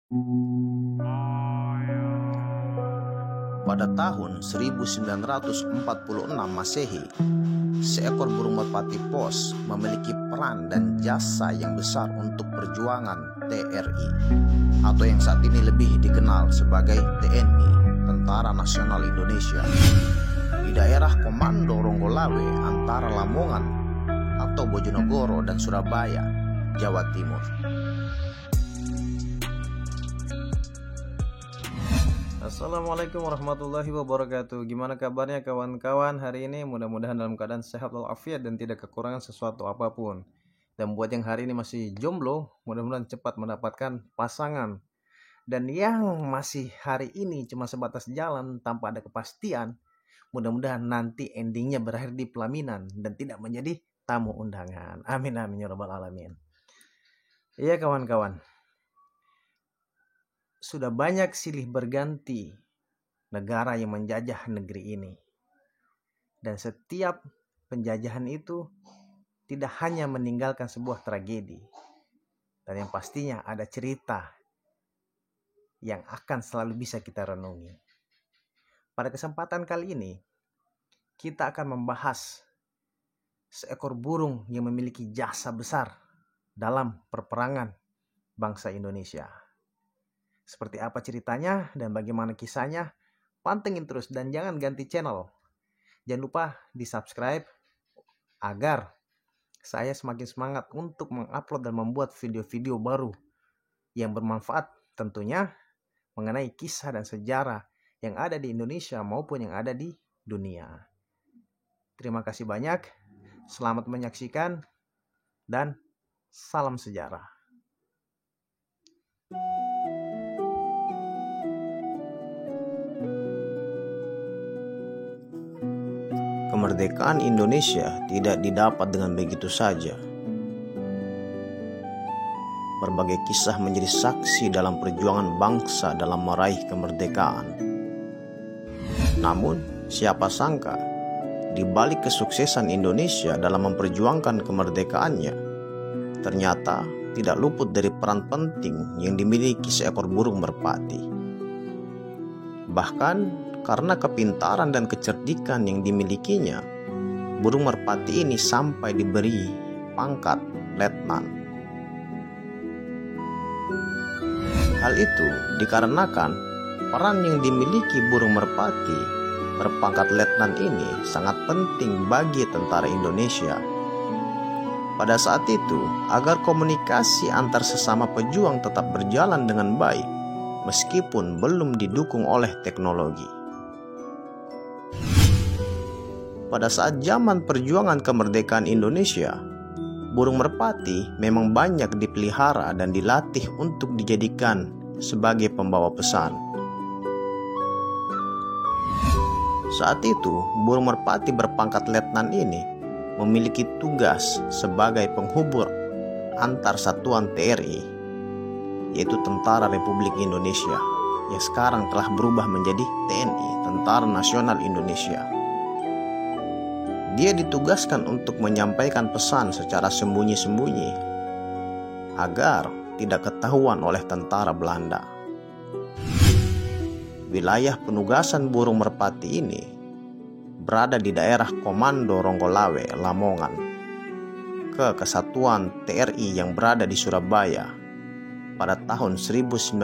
Pada tahun 1946 Masehi, seekor burung merpati pos memiliki peran dan jasa yang besar untuk perjuangan TRI, atau yang saat ini lebih dikenal sebagai TNI, Tentara Nasional Indonesia, di daerah Komando Ronggolawe antara Lamongan atau Bojonegoro dan Surabaya, Jawa Timur. Assalamualaikum warahmatullahi wabarakatuh. Gimana kabarnya kawan-kawan hari ini? Mudah-mudahan dalam keadaan sehat walafiat dan tidak kekurangan sesuatu apapun. Dan buat yang hari ini masih jomblo, mudah-mudahan cepat mendapatkan pasangan. Dan yang masih hari ini cuma sebatas jalan tanpa ada kepastian, mudah-mudahan nanti endingnya berakhir di pelaminan dan tidak menjadi tamu undangan. Amin amin ya rabbal alamin. Iya kawan-kawan, sudah banyak silih berganti negara yang menjajah negeri ini. Dan setiap penjajahan itu tidak hanya meninggalkan sebuah tragedi. Dan yang pastinya ada cerita yang akan selalu bisa kita renungi. Pada kesempatan kali ini, kita akan membahas seekor burung yang memiliki jasa besar dalam perperangan bangsa Indonesia. Seperti apa ceritanya dan bagaimana kisahnya? Pantengin terus dan jangan ganti channel. Jangan lupa di subscribe agar saya semakin semangat untuk mengupload dan membuat video-video baru yang bermanfaat tentunya mengenai kisah dan sejarah yang ada di Indonesia maupun yang ada di dunia. Terima kasih banyak. Selamat menyaksikan dan salam sejarah. Kemerdekaan Indonesia tidak didapat dengan begitu saja. Berbagai kisah menjadi saksi dalam perjuangan bangsa dalam meraih kemerdekaan. Namun, siapa sangka di balik kesuksesan Indonesia dalam memperjuangkan kemerdekaannya, ternyata tidak luput dari peran penting yang dimiliki seekor burung merpati. Bahkan karena kepintaran dan kecerdikan yang dimilikinya, burung merpati ini sampai diberi pangkat letnan. Hal itu dikarenakan peran yang dimiliki burung merpati berpangkat letnan ini sangat penting bagi tentara Indonesia. Pada saat itu, agar komunikasi antar sesama pejuang tetap berjalan dengan baik, meskipun belum didukung oleh teknologi. Pada saat zaman perjuangan kemerdekaan Indonesia, burung merpati memang banyak dipelihara dan dilatih untuk dijadikan sebagai pembawa pesan. Saat itu, burung merpati berpangkat letnan ini memiliki tugas sebagai penghubur antar satuan TRI, yaitu Tentara Republik Indonesia, yang sekarang telah berubah menjadi TNI, Tentara Nasional Indonesia. Dia ditugaskan untuk menyampaikan pesan secara sembunyi-sembunyi agar tidak ketahuan oleh tentara Belanda. Wilayah penugasan burung merpati ini berada di daerah Komando Ronggolawe, Lamongan, ke Kesatuan TRI yang berada di Surabaya pada tahun 1946.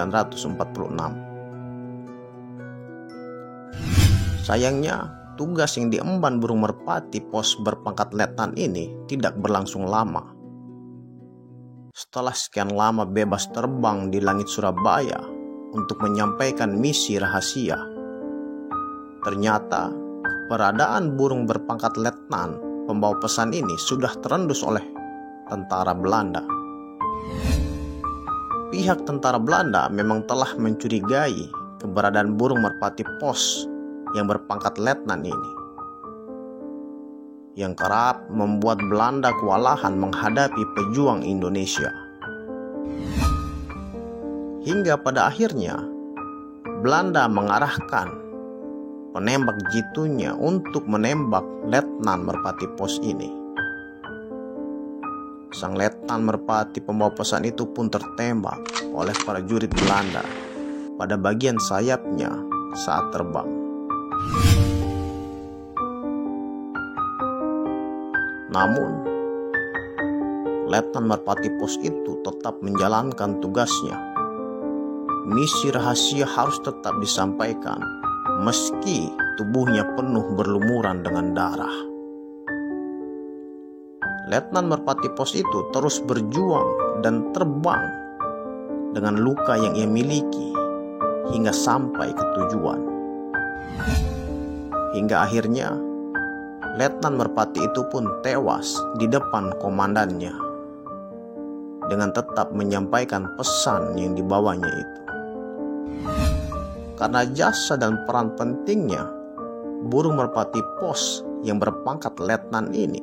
Sayangnya, tugas yang diemban burung merpati pos berpangkat letnan ini tidak berlangsung lama. Setelah sekian lama bebas terbang di langit Surabaya untuk menyampaikan misi rahasia, ternyata keberadaan burung berpangkat letnan pembawa pesan ini sudah terendus oleh tentara Belanda. Pihak tentara Belanda memang telah mencurigai keberadaan burung merpati pos yang berpangkat letnan ini, yang kerap membuat Belanda kewalahan menghadapi pejuang Indonesia. Hingga pada akhirnya Belanda mengarahkan penembak jitunya untuk menembak letnan merpati pos ini. sang letnan merpati pembawa pesan itu pun tertembak oleh prajurit Belanda pada bagian sayapnya saat terbang. Namun, Letnan Merpati Pos itu tetap menjalankan tugasnya. Misi rahasia harus tetap disampaikan, meski tubuhnya penuh berlumuran dengan darah. Letnan Merpati Pos itu terus berjuang dan terbang dengan luka yang ia miliki hingga sampai ke tujuan. Hingga akhirnya, Letnan Merpati itu pun tewas di depan komandannya dengan tetap menyampaikan pesan yang dibawanya itu. Karena jasa dan peran pentingnya, burung merpati pos yang berpangkat letnan ini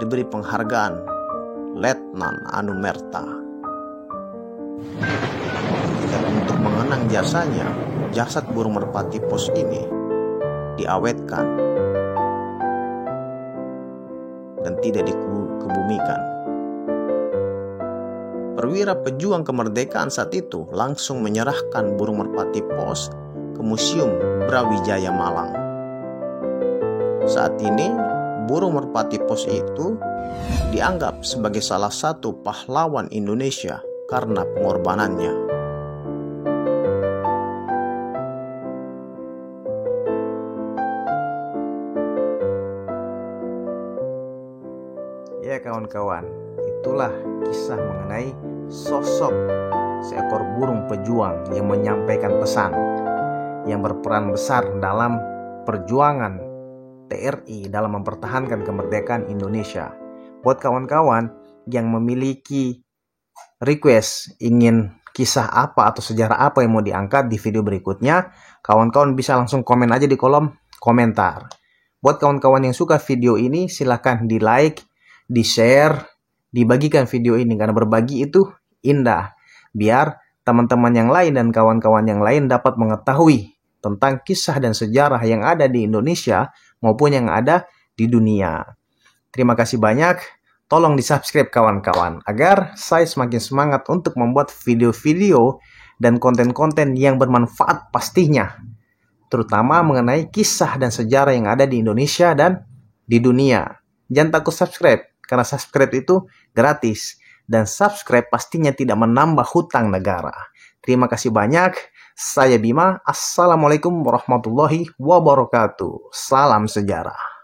diberi penghargaan Letnan Anumerta. Dan untuk mengenang jasanya, jasad burung merpati pos ini diawetkan dan tidak dikebumikan. Perwira pejuang kemerdekaan saat itu langsung menyerahkan burung merpati pos ke Museum Brawijaya Malang. Saat ini, burung merpati pos itu dianggap sebagai salah satu pahlawan Indonesia karena pengorbanannya. Ya kawan-kawan, itulah kisah mengenai sosok seekor burung pejuang yang menyampaikan pesan, yang berperan besar dalam perjuangan TRI dalam mempertahankan kemerdekaan Indonesia. Buat kawan-kawan yang memiliki request ingin kisah apa atau sejarah apa yang mau diangkat di video berikutnya, kawan-kawan bisa langsung komen aja di kolom komentar. Buat kawan-kawan yang suka video ini, silahkan di like, di share, dibagikan video ini, karena berbagi itu indah. Biar teman-teman yang lain dan kawan-kawan yang lain dapat mengetahui tentang kisah dan sejarah yang ada di Indonesia maupun yang ada di dunia. Terima kasih banyak. Tolong di-subscribe kawan-kawan agar saya semakin semangat untuk membuat video-video dan konten-konten yang bermanfaat pastinya. Terutama mengenai kisah dan sejarah yang ada di Indonesia dan di dunia. Jangan takut subscribe, karena subscribe itu gratis. Dan subscribe pastinya tidak menambah hutang negara. Terima kasih banyak. Saya Bima. Assalamualaikum warahmatullahi wabarakatuh. Salam sejarah.